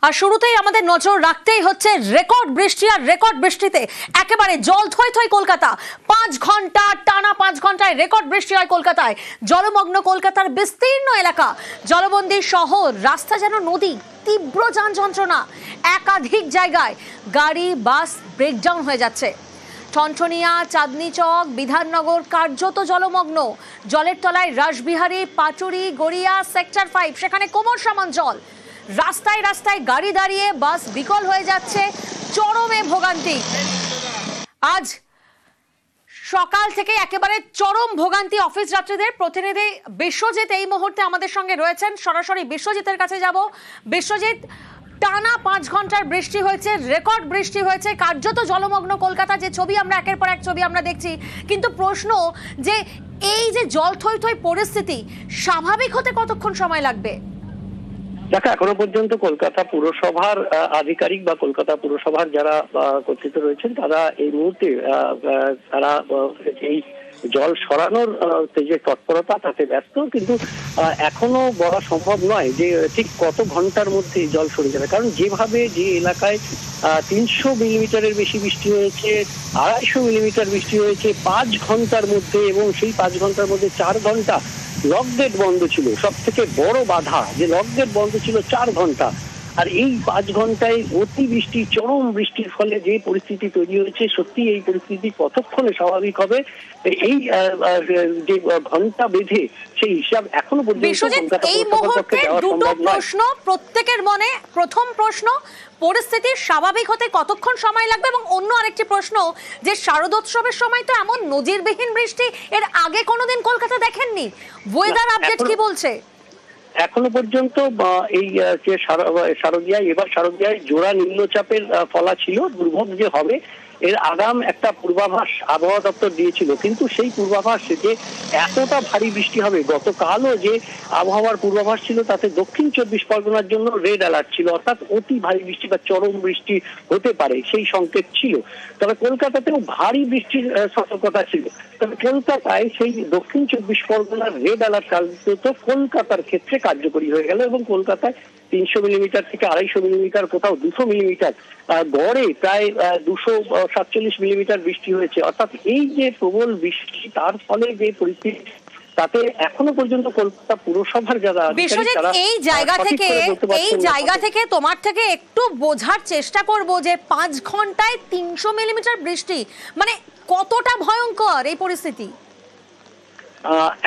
আর শুরুতেই আমাদের নজর রাখতেই হচ্ছে রেকর্ড বৃষ্টি, আর রেকর্ড বৃষ্টিতে একেবারে জল থই থই কলকাতা। 5 ঘন্টা টানা 5 ঘন্টায় রেকর্ড বৃষ্টি হয় কলকাতায়। জলমগ্ন কলকাতার বিস্তীর্ণ এলাকা, জলবন্দী শহর, রাস্তা যেন নদী, তীব্র যান যন্ত্রণা। একাধিক জায়গায় গাড়ি বাস ব্রেকডাউন হয়ে যাচ্ছে। ঠনঠনিয়া, চাঁদনি চক, বিধাননগর কার্যত জলমগ্ন। জলের তলায় রাসবিহারী, পাটুরি, গড়িয়া, সেক্টর 5, সেখানে কোমর সমান জল। রাস্তায় রাস্তায় গাড়ি দাঁড়িয়ে, বাস বিকল হয়ে যাচ্ছে, চরমে ভোগান্তি। আজ সকাল থেকে একেবারে চরম ভোগান্তি অফিস যাত্রীদের। প্রতিনিধি বিশ্বজিৎ এই মুহূর্তে আমাদের সঙ্গে রয়েছেন, সরাসরি বিশ্বজিতের কাছে যাব। বিশ্বজিৎ, টানা 5 ঘন্টার বৃষ্টি হয়েছে, রেকর্ড বৃষ্টি হয়েছে, কার্যত জলমগ্ন কলকাতা। যে ছবি আমরা একের পর এক ছবি আমরা দেখছি, কিন্তু প্রশ্ন যে এই যে জল থই থই পরিস্থিতি স্বাভাবিক হতে কতক্ষণ সময় লাগবে? দেখো, এখনো পর্যন্ত কলকাতা পুরসভার আধিকারিক বা কলকাতা পুরসভার যারা কর্তৃত্ব রয়েছেন তারা এই মুহূর্তে তারা এই জল সরানোর যে তৎপরতা তাতে ব্যস্ত, কিন্তু এখনো বলা সম্ভব নয় যে ঠিক কত ঘন্টার মধ্যে জল সরে যাবে। কারণ যেভাবে যে এলাকায় 300 মিলিমিটারের বেশি বৃষ্টি হয়েছে, 250 মিলিমিটার বৃষ্টি হয়েছে 5 ঘন্টার মধ্যে, এবং সেই 5 ঘন্টার মধ্যে 4 ঘন্টা লকগেট বন্ধ ছিল। সব থেকে বড় বাধা যে লকগেট বন্ধ ছিল 4 ঘন্টা। আর এই 5 ঘন্টায় অতি বৃষ্টি, চরম বৃষ্টির ফলে যে পরিস্থিতি তৈরি হয়েছে, সত্যি এই পরিস্থিতি কতক্ষণে স্বাভাবিক হবে এই যে ঘন্টা বেঁধে সেই হিসাব এখনো পর্যন্ত এই মুহূর্তে দুটো প্রশ্ন প্রত্যেকের মনে। প্রথম প্রশ্ন, পরিস্থিতি স্বাভাবিক হতে কতক্ষণ সময় লাগবে? এবং অন্য আরেকটি প্রশ্ন, যে শারদোৎসবের সময় তো এমন নজিরবিহীন বৃষ্টি এর আগে কোনোদিন কলকাতা দেখেননি। ওয়েদার আপডেট কি বলছে? এখনো পর্যন্ত এই যে শারদীয়ায়, এবার শারদীয়ায় জোড়া নিম্নচাপের ফলা ছিল, দুর্ভোগ যে হবে এর আগাম একটা পূর্বাভাস আবহাওয়া দপ্তর দিয়েছিল, কিন্তু সেই পূর্বাভাস যে এতটা ভারী বৃষ্টি হবে, গতকালও যে আবহাওয়ার পূর্বাভাস ছিল তাতে দক্ষিণ 24 পরগনার জন্য রেড অ্যালার্ট ছিল, অর্থাৎ অতি ভারী বৃষ্টি বা চরম বৃষ্টি হতে পারে সেই সংকেত ছিল। তবে কলকাতাতেও ভারী বৃষ্টির সতর্কতা ছিল। তবে কলকাতায় সেই দক্ষিণ 24 পরগনার রেড অ্যালার্ট কার্যত কলকাতার ক্ষেত্রে কার্যকরী হয়ে গেল, এবং কলকাতায় 300 মিলিমিটার থেকে 250 মিলিমিটার, কোথাও 200 মিলিমিটার, গড়ে প্রায় 247 মিলিমিটার বৃষ্টি হয়েছে। অর্থাৎ এই যে প্রবল বৃষ্টি, তার ফলে যে পরিস্থিতি, তাতে এখনো পর্যন্ত কলকাতা পুরসভার যারা এই জায়গা থেকে তোমার থেকে একটু বোঝার চেষ্টা করব যে 5 ঘন্টায় 300 মিলিমিটার বৃষ্টি মানে কতটা ভয়ঙ্কর এই পরিস্থিতি।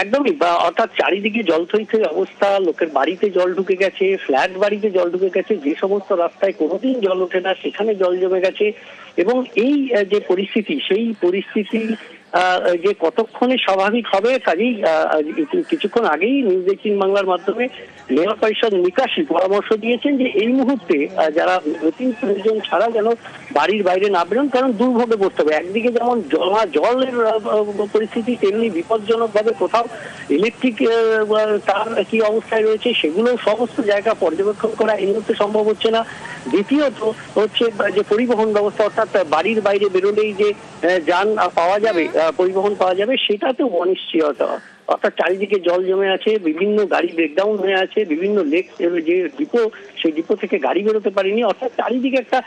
একদমই, অর্থাৎ চারিদিকে জল থই থই অবস্থা, লোকের বাড়িতে জল ঢুকে গেছে, ফ্ল্যাট বাড়িতে জল ঢুকে গেছে, যে সমস্ত রাস্তায় কোনোদিন জল ওঠে না সেখানে জল জমে গেছে। এবং এই যে পরিস্থিতি, সেই পরিস্থিতি যে কতক্ষণে স্বাভাবিক হবে, কাজেই কিছুক্ষণ আগেই নিউজ 18 বাংলার মাধ্যমে মেয়র পরিষদ নিকাশি পরামর্শ দিয়েছেন যে এই মুহূর্তে যারা নতুন প্রয়োজন ছাড়া যেন বাড়ির বাইরে না বেরোন, কারণ দুর্ভোগে পড়তে হবে। একদিকে যেমন জলের পরিস্থিতি, তেমনি বিপজ্জনক ভাবে কোথাও ইলেকট্রিক তার কি অবস্থায় রয়েছে সেগুলো সমস্ত জায়গা পর্যবেক্ষণ করা এই মুহূর্তে সম্ভব হচ্ছে না। দ্বিতীয়ত হচ্ছে যে পরিবহন ব্যবস্থা, অর্থাৎ বাড়ির বাইরে বেরোলেই যে যান পাওয়া যাবে, পরিবহন পাওয়া যাবে, সেটাতেও অনিশ্চয়তা। অর্থাৎ চারিদিকে জল জমে আছে, বিভিন্ন গাড়ি ব্রেকডাউন হয়ে আছে, বিভিন্ন লেক যে ডিপো, সেই ডিপো থেকে গাড়ি বেরোতে পারেনি। অর্থাৎ চারিদিকে একটা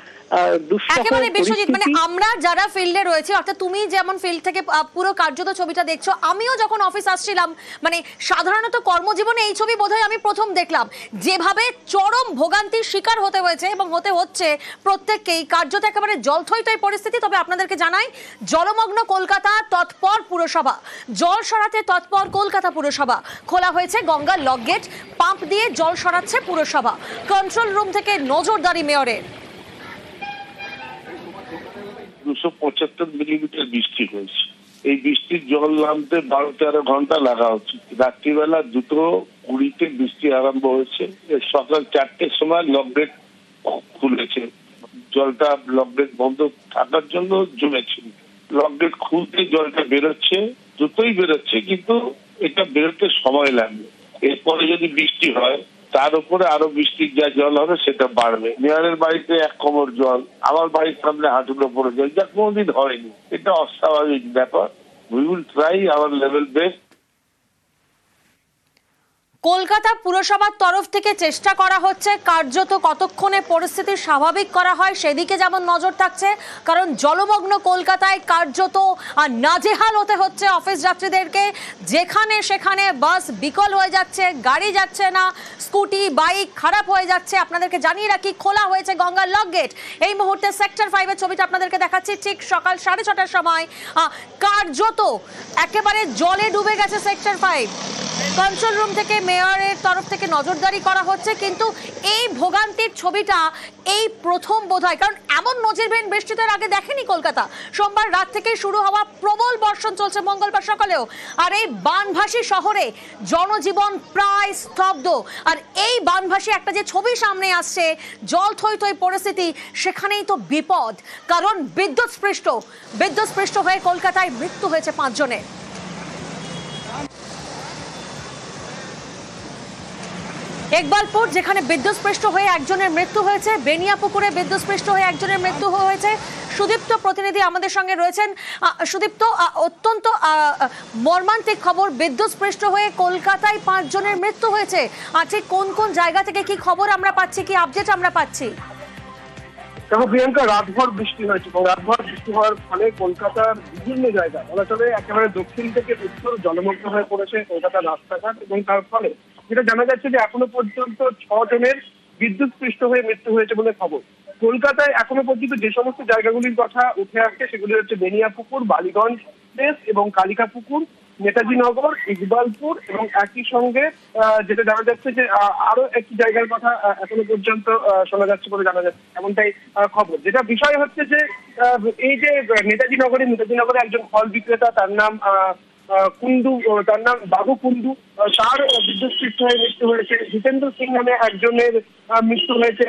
একেবারে বিশ্বজিৎ, মানে আমরা যারা ফিল্ডে রয়েছে, অর্থাৎ তুমি যেমন ফিল্ড থেকে পুরো কার্যত ছবিটা দেখছো, আমিও যখন অফিস আসছিলাম, মানে সাধারণত কর্মজীবনে এই ছবি বোধহয় আমি প্রথম দেখলাম। যেভাবে চরম ভোগান্তির শিকার হতে হয়েছে এবং হতে হচ্ছে প্রত্যেককেই, কার্যত একেবারে জল থই থই পরিস্থিতি। তবে আপনাদেরকে জানাই, জলমগ্ন কলকাতা, তৎপর পুরসভা, জল সরাতে তৎপর কলকাতা পুরসভা। খোলা হয়েছে গঙ্গার লকগেট, পাম্প দিয়ে জল সরাচ্ছে পুরসভা। কন্ট্রোল রুম থেকে নজরদারি মেয়রের। 275 মিলিমিটার বৃষ্টি হয়েছে। এই বৃষ্টির জল নামতে 12-13 ঘন্টা লাগা উচিত। রাত্রিবেলা 2:20 বৃষ্টি আরম্ভ হয়েছে, সকাল 4টের সময় লকগেট খুলেছে। জলটা লকগেট বন্ধ থাকার জন্য জমেছিল, লকগেট খুলতে জলটা বেরোচ্ছে, দ্রুতই বেরোচ্ছে, কিন্তু এটা বেরোতে সময় লাগবে। এরপরে যদি বৃষ্টি হয় তার উপরে আরো বৃষ্টির যা জল হবে সেটা বাড়বে। মেয়রের বাড়িতে 1 কোমর জল, আমার বাড়ির সামনে হাঁটুর উপরে জল, যা কোনোদিন হয়নি। এটা অস্বাভাবিক ব্যাপার। We will try our level best. Kolkata পুরসভার তরফ থেকে চেষ্টা করা হচ্ছে কার্যত কতক্ষণে পরিস্থিতি স্বাভাবিক করা হয় সেদিকে যেমন নজর থাকছে, কারণ জলমগ্ন কলকাতায় কার্যত নাজেহাল হতে হচ্ছে অফিস যাত্রীদেরকে। যেখানে সেখানে বাস বিকল হয়ে যাচ্ছে, গাড়ি যাচ্ছে না, স্কুটি বাইক খারাপ হয়ে যাচ্ছে। আপনাদেরকে জানিয়ে রাখি, খোলা হয়েছে গঙ্গার লক গেট। এই মুহূর্তে সেক্টর 5-এর ছবিটা আপনাদেরকে দেখাচ্ছি। ঠিক সকাল 6:30টার সময় কার্যত একেবারে জলে ডুবে গেছে সেক্টর 5। কন্ট্রোল রুম থেকে মেয়রের তরফ থেকে নজরদারি করা হচ্ছে, কিন্তু এই ভোগান্তির ছবিটা এই প্রথম বোধহয়, কারণ এমন নজিরবিহীন বৃষ্টি তো এর আগে দেখেনি কলকাতা। সোমবার রাত থেকে শুরু হওয়া প্রবল বর্ষণ চলছে মঙ্গলবার সকালেও, আর এই বানভাসী শহরে জনজীবন প্রায় স্তব্ধ। আর এই বানভাসী একটা যে ছবি সামনে আসছে, জল থই থই পরিস্থিতি, সেখানেই তো বিপদ, কারণ বিদ্যুৎস্পৃষ্ট হয়ে কলকাতায় মৃত্যু হয়েছে 5 জনের। একবালপুর যেখানে বিদ্যুৎস্পৃষ্ট হয়ে একজনের মৃত্যু হয়েছে, বেনিয়াপুকুরে বিদ্যুৎস্পৃষ্ট হয়ে একজনের মৃত্যু হয়েছে। সুদীপ্ত প্রতিনিধি আমাদের সঙ্গে রয়েছেন। সুদীপ্ত, অত্যন্ত মর্মান্তিক খবর, বিদ্যুৎস্পৃষ্ট হয়ে কলকাতায় 5 জনের মৃত্যু হয়েছে। ঠিক কোন কোন জায়গা থেকে কি খবর আমরা পাচ্ছি, কি আপডেট আমরা পাচ্ছি? দেখো প্রিয়াঙ্কা, রাতভর বৃষ্টি হয়েছে এবং রাতভর বৃষ্টি হওয়ার ফলে কলকাতার বিভিন্ন জায়গা বলা চলে একেবারে দক্ষিণ থেকে উত্তর জলমগ্ন হয়ে পড়েছে কলকাতার রাস্তাঘাট, এবং তার ফলে যেটা জানা যাচ্ছে যে এখনো পর্যন্ত 6 জনের বিদ্যুৎস্পৃষ্ট হয়ে মৃত্যু হয়েছে বলে খবর। কলকাতায় এখনো পর্যন্ত যে সমস্ত জায়গাগুলির কথা উঠে আসছে সেগুলি হচ্ছে বেনিয়াপুকুর, বালিগঞ্জ প্লেস এবং কালিকাপুকুর, নেতাজি নগর, ইকবালপুর, এবং একই সঙ্গে যেটা জানা যাচ্ছে যে আরো একটি জায়গার কথা এখনো পর্যন্ত শোনা যাচ্ছে বলে জানা যাচ্ছে, এমনটাই খবর। যেটা বিষয় হচ্ছে যে এই যে নেতাজি নগরে একজন ফল বিক্রেতা, তার নাম কুন্ডু, তার নাম বাবু কুন্ডু, তার বিদ্যুৎস্পৃষ্ট হয়ে মৃত্যু হয়েছে। জিতেন্দ্র সিং নামে একজনের মৃত্যু হয়েছে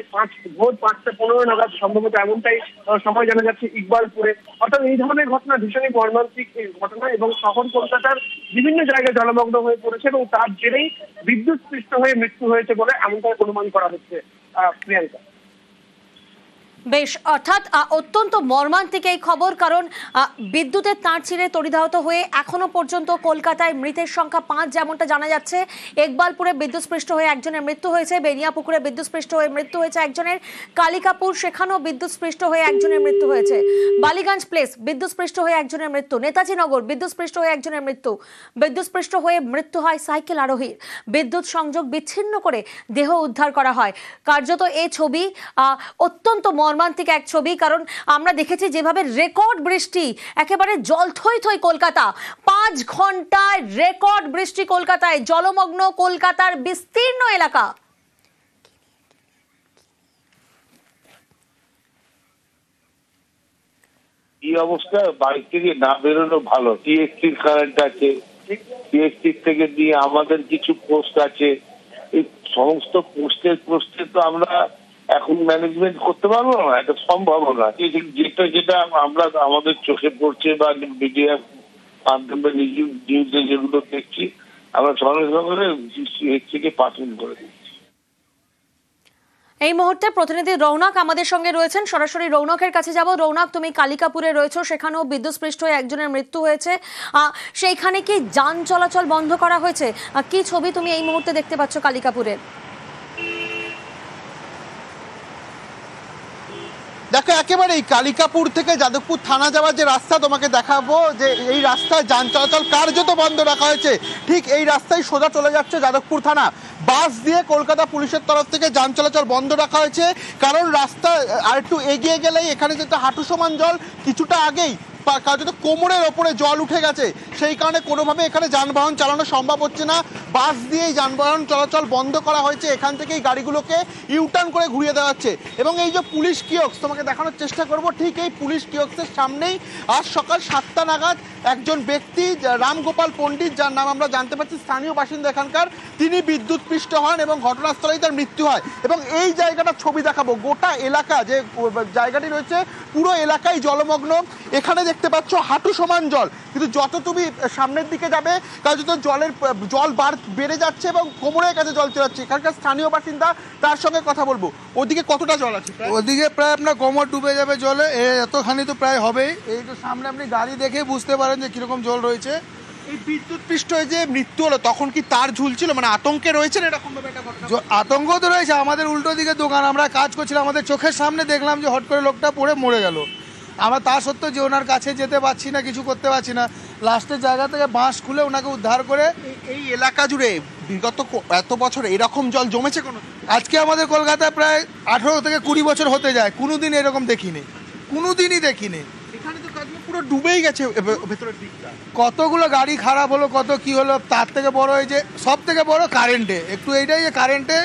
ভোর 5:15 নাগাদ সম্ভবত, এমনটাই সময় জানা যাচ্ছে ইকবালপুরে। অর্থাৎ এই ধরনের ঘটনা ভীষণই মর্মান্তিক ঘটনা, এবং শহর কলকাতার বিভিন্ন জায়গায় জলমগ্ন হয়ে পড়েছে এবং তার জেরেই বিদ্যুৎস্পৃষ্ট হয়ে মৃত্যু হয়েছে বলে এমনটাই অনুমান করা হচ্ছে। প্রিয়াঙ্কা, বেশ, অর্থাৎ অত্যন্ত মর্মান্তিক এই খবর, কারণ বিদ্যুতের তার ছিঁড়ে তড়িধাহত হয়ে এখনো পর্যন্ত কলকাতায় মৃতের সংখ্যা 5, যেমনটা জানা যাচ্ছে। একবালপুরে বিদ্যুৎস্পৃষ্ট হয়ে একজনের মৃত্যু হয়েছে, বেনিয়াপুকুরে বিদ্যুৎস্পৃষ্ট হয়ে মৃত্যু হয়েছে একজনের, কালিকাপুর সেখানেও বিদ্যুৎস্পৃষ্ট হয়ে একজনের মৃত্যু হয়েছে, বালিগঞ্জ প্লেস বিদ্যুৎস্পৃষ্ট হয়ে একজনের মৃত্যু, নেতাজি নগর বিদ্যুৎস্পৃষ্ট হয়ে একজনের মৃত্যু, বিদ্যুৎস্পৃষ্ট হয়ে মৃত্যু হয় সাইকেল আরোহীর। বিদ্যুৎ সংযোগ বিচ্ছিন্ন করে দেহ উদ্ধার করা হয়। কার্যত এই ছবি অত্যন্ত মর্মান্তিক এক ছবি, কারণ আমরা দেখেছি যেভাবে রেকর্ড বৃষ্টি, একেবারে জল থই থই কলকাতা, 5 ঘন্টায় রেকর্ড বৃষ্টি কলকাতায়, জলমগ্ন কলকাতার বিস্তীর্ণ এলাকা। এই অবস্থা বাড়ি থেকে না বেরোনো ভালো। টিএসসির কারেন্ট আছে, টিএসসি থেকে দিয়ে আমাদের কিছু পোস্ট আছে, এই সমস্ত পোস্টে তো আমরা এখন ম্যানেজমেন্ট করতে পারবো না, এটা সম্ভব না। যেটা আমরা আমাদের চোখে পড়ছে বা মিডিয়ার মাধ্যমে নিউজে যেগুলো দেখছি, আমরা সঙ্গে সঙ্গে থেকে পাঠিয়ে করে দিচ্ছি। এই মুহূর্তে প্রতিনিধি রৌনক আমাদের সঙ্গে রয়েছেন, সরাসরি রৌনকের কাছে যাব। রৌনক, তুমি কালিকাপুরে রয়েছো, সেখানেও বিদ্যুৎস্পৃষ্ট হয়ে একজনের মৃত্যু হয়েছে, সেইখানে কি যান চলাচল বন্ধ করা হয়েছে? কি ছবি তুমি এই মুহূর্তে দেখতে পাচ্ছ কালিকাপুরের? দেখো, একেবারেই কালিকাপুর থেকে যাদবপুর থানা যাওয়ার যে রাস্তা তোমাকে দেখাবো, যে এই রাস্তায় যান চলাচল কার্যত বন্ধ রাখা হয়েছে। ঠিক এই রাস্তায় সোজা চলে যাচ্ছে যাদবপুর থানা। বাস দিয়ে কলকাতা পুলিশের তরফ থেকে যান চলাচল বন্ধ রাখা হয়েছে, কারণ রাস্তা আর একটু এগিয়ে গেলেই এখানে যেটা হাঁটু সমান জল, কিছুটা আগেই কার্যত কোমরের ওপরে জল উঠে গেছে, সেই কারণে কোনোভাবে এখানে যানবাহন চালানো সম্ভব হচ্ছে না। বাস দিয়েই যানবাহন চলাচল বন্ধ করা হয়েছে, এখান থেকেই গাড়িগুলোকে ইউটার্ন করে ঘুরিয়ে দেওয়া হচ্ছে। এবং এই যে পুলিশ কিয়স্ক তোমাকে দেখানোর চেষ্টা করব, ঠিক এই পুলিশ কিয়স্কের সামনেই আজ সকাল 7টা নাগাদ একজন ব্যক্তি, রামগোপাল পণ্ডিত, যার নাম আমরা জানতে পারছি স্থানীয় বাসিন্দা এখানকার, তিনি বিদ্যুৎস্পৃষ্ট হন এবং ঘটনাস্থলেই তার মৃত্যু হয়। এবং এই জায়গাটার ছবি দেখাবো, গোটা এলাকা যে জায়গাটি রয়েছে পুরো এলাকায় জলমগ্ন। এখানে দেখতে পাচ্ছ হাঁটু সমান জল, কিন্তু যত তুমি সামনের দিকে যাবে কার্যত জল বেড়ে যাচ্ছে এবং কোমরের কাছে জল চলে যাচ্ছে। এখানকার স্থানীয় বাসিন্দা, তার সঙ্গে কথা বলবো। ওদিকে কতটা জল আছে? ওদিকে প্রায় আপনার কোমর ডুবে যাবে জলে, এতখানি তো প্রায় হবেই। এই তো সামনে আপনি গাড়ি দেখে বুঝতে পারেন যে কিরকম জল রয়েছে। এই বিদ্যুৎ পৃষ্ঠ হয়ে যে মৃত্যু হলো তখন কি তার ঝুলছিল, মানে আতঙ্কে রয়েছেন এরকম ভাবে একটা ঘটনা? আতঙ্ক তো রয়েছে, আমাদের উল্টো দিকে দোকান, আমরা কাজ করছিলাম, আমাদের চোখের সামনে দেখলাম যে হট করে লোকটা পড়ে মরে গেল। আমরা তা সত্ত্বেও যে ওনার কাছে যেতে পারছি না, কিছু করতে পারছি না, লাস্টের জায়গা থেকে বাঁশ খুলে ওনাকে উদ্ধার করে। এই এলাকা জুড়ে বিগত এত বছর এরকম জল জমেছে কোনো? আজকে আমাদের কলকাতায় প্রায় 18 থেকে 20 বছর হতে যায়, কোনোদিন এরকম দেখিনি, কোনোদিনই দেখিনি। এখানে তো কাজে পুরো ডুবেই গেছে ভেতরের দিকটা। কতগুলো গাড়ি খারাপ হলো, কত কি হলো, তার থেকে বড় এই যে সব থেকে বড় কারেন্টে, একটু এইটাই যে কারেন্টে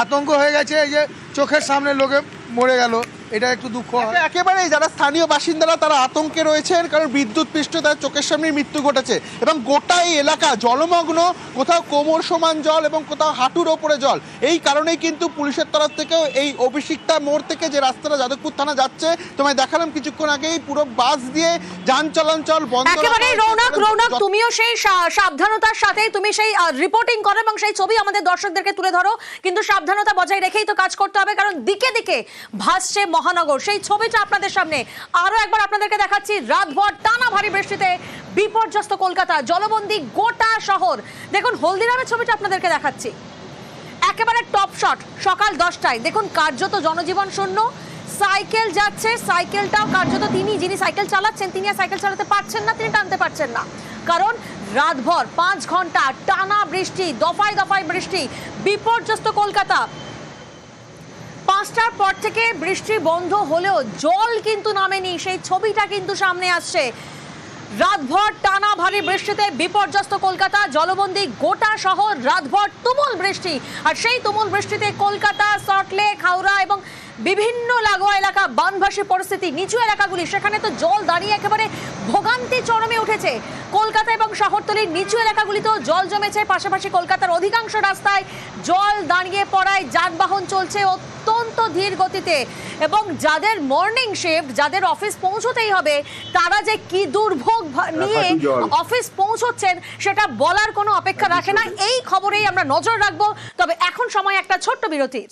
আতঙ্ক হয়ে গেছে, এই যে চোখের সামনে লোকে মরে গেল, এটা একটু দুঃখ হয়। একেবারেই যারা স্থানীয় বাসিন্দারা তারা আতঙ্কে রয়েছেন, কারণ বিদ্যুৎ পৃষ্ঠ তার চোখের সামনে মৃত্যু ঘটেছে এবং গোটা এই এলাকা জলমগ্ন, কোথাও কোমর সমান জল এবং কোথাও হাঁটুর ওপরে জল। এই কারণেই কিন্তু পুলিশের তরফ থেকেও এই অভিষিক্তা মোড় থেকে যে রাস্তাটা যাদবপুর থানা যাচ্ছে, তোমায় দেখালাম কিছুক্ষণ আগেই, পুরো বাস দিয়ে যান চলাচল বন্ধ। একেবারে রৌনক, তুমিও সেই সাবধানতার সাথে তুমি সেই রিপোর্টিং করো এবং সেই ছবি আমাদের দর্শকদেরকে তুলে ধরো, কিন্তু সাবধানতা বজায় রেখেই তো কাজ করতে হবে, কারণ দিকে দিকে ভাসছে মহানগর। সেই ছবিটা আপনাদের সামনে আরো একবার আপনাদেরকে দেখাচ্ছি। রাতভর টানা ভারী বৃষ্টিতে বিপর্যস্ত কলকাতা, জলবন্দী গোটা শহর। দেখুন হলদিরামের ছবিটা আপনাদেরকে দেখাচ্ছি, একেবারে টপ শট, সকাল 10টায়। দেখুন কার্যত জনজীবন শূন্য, সাইকেল যাচ্ছে, সাইকেলটাও কার্যত যিনি সাইকেল চালাচ্ছেন তিনি আর সাইকেল চালাতে পারছেন না, তিনি টানতে পারছেন না, কারণ রাতভর 5 ঘন্টা টানা বৃষ্টি, দফায় দফায় বৃষ্টি, বিপর্যস্ত কলকাতা। 5টার পর থেকে বৃষ্টি বন্ধ হলেও জল কিন্তু নামেনি, সেই ছবিটা কিন্তু সামনে আসছে। রাতভর টানা ভারী বৃষ্টিতে বিপর্যস্ত কলকাতা, জলবন্দী গোটা শহর, রাতভর তুমুল বৃষ্টি। আর সেই তুমুল বৃষ্টিতে কলকাতা, সল্টলেক, হাওড়া এবং বিভিন্ন লাগোয়া এলাকা, বানভাসী পরিস্থিতি, নিচু এলাকাগুলি, সেখানে তো জল দাঁড়িয়ে একেবারে ভোগান্তি চরমে উঠেছে। কলকাতা এবং শহরতলির নিচু এলাকাগুলিতেও জল জমেছে, পাশাপাশি কলকাতার অধিকাংশ রাস্তায় জল দাঁড়িয়ে পড়ায় যানবাহন চলছে অত্যন্ত ধীর গতিতে। এবং যাদের মর্নিং শিফট, যাদের অফিস পৌঁছতেই হবে, তারা যে কি দুর্ভোগ নিয়ে অফিস পৌঁছচ্ছেন সেটা বলার কোনো অপেক্ষা রাখে না। এই খবরেই আমরা নজর রাখবো, তবে এখন সময় একটা ছোট্ট বিরতির।